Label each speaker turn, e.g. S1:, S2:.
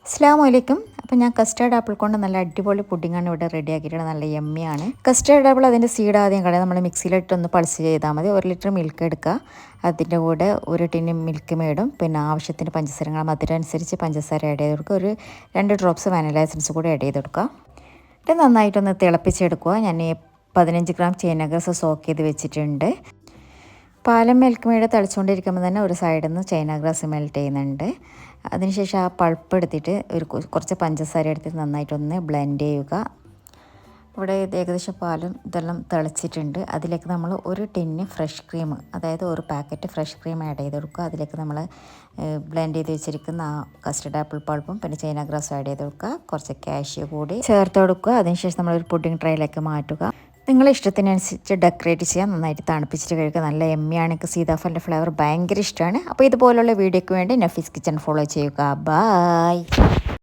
S1: അസ്സലാമു അലൈക്കും. അപ്പോൾ ഞാൻ കസ്റ്റേർഡ് ആപ്പിൾ കൊണ്ട് നല്ല അടിപൊളി പുഡിങ്ങാണ് ഇവിടെ റെഡി ആക്കിയിട്ടുള്ളത്. നല്ല യമ്മിയാണ്. കസ്റ്റേർഡ് ആപ്പിൾ അതിൻ്റെ സീഡ് ആദ്യം കളയാം. നമ്മൾ മിക്സിയിലിട്ടൊന്ന് പൾസ് ചെയ്താൽ മതി. 1 ലിറ്റർ മിൽക്ക് എടുക്കുക. അതിൻ്റെ കൂടെ 1 ടിന് മിൽക്ക് മേടും പിന്നെ ആവശ്യത്തിന് പഞ്ചസാര മധുരം അനുസരിച്ച് പഞ്ചസാര ആഡ് ചെയ്ത് കൊടുക്കുക. ഒരു 2 ഡ്രോപ്സ് വാനില എസൻസ് കൂടി ആഡ് ചെയ്ത് കൊടുക്കുക. എന്നിട്ട് നന്നായിട്ടൊന്ന് തിളപ്പിച്ചെടുക്കുക. ഞാൻ 15 ഗ്രാം ചൈന സോക്ക് ചെയ്ത് വെച്ചിട്ടുണ്ട്. പാലും മിൽക്ക് മേഡ് തിളച്ചുകൊണ്ടിരിക്കുമ്പോൾ തന്നെ ഒരു സൈഡിൽ നിന്ന് ചൈന ഗ്രാസ് മെൽറ്റ് ചെയ്യുന്നുണ്ട്. അതിനുശേഷം ആ പൾപ്പ് എടുത്തിട്ട് കുറച്ച് പഞ്ചസാര എടുത്തിട്ട് നന്നായിട്ടൊന്ന് ബ്ലെൻഡ് ചെയ്യുക. ഇവിടെ ഏകദേശം പാലും ഇതെല്ലാം തിളച്ചിട്ടുണ്ട്. അതിലേക്ക് നമ്മൾ 1 ടിന്ന് ഫ്രഷ് ക്രീം, അതായത് 1 പാക്കറ്റ് ഫ്രഷ് ക്രീം ആഡ് ചെയ്ത് കൊടുക്കുക. അതിലേക്ക് നമ്മൾ ബ്ലെൻഡ് ചെയ്ത് വെച്ചിരിക്കുന്ന ആ കസ്റ്റർഡ് ആപ്പിൾ പൾപ്പും പിന്നെ ചൈന ഗ്രാസും ആഡ് ചെയ്ത് കൊടുക്കുക. കുറച്ച് കാഷ്യൂ കൂടി ചേർത്ത് കൊടുക്കുക. അതിനുശേഷം നമ്മളൊരു പുഡിംഗ് ട്രേയിലേക്ക് മാറ്റുക. നിങ്ങളുടെ ഇഷ്ടത്തിനനുസരിച്ച് ഡെക്കറേറ്റ് ചെയ്യാൻ നന്നായിട്ട് തണുപ്പിച്ചിട്ട് കഴിക്കുക. നല്ല എമ്മിയാണ്. എനിക്ക് സീതാഫലിൻ്റെ ഫ്ലേവർ ഭയങ്കര ഇഷ്ടമാണ്. അപ്പോൾ ഇതുപോലുള്ള വീഡിയോയ്ക്ക് വേണ്ടി നഫീസ് കിച്ചൺ ഫോളോ ചെയ്യുക. ബായ്.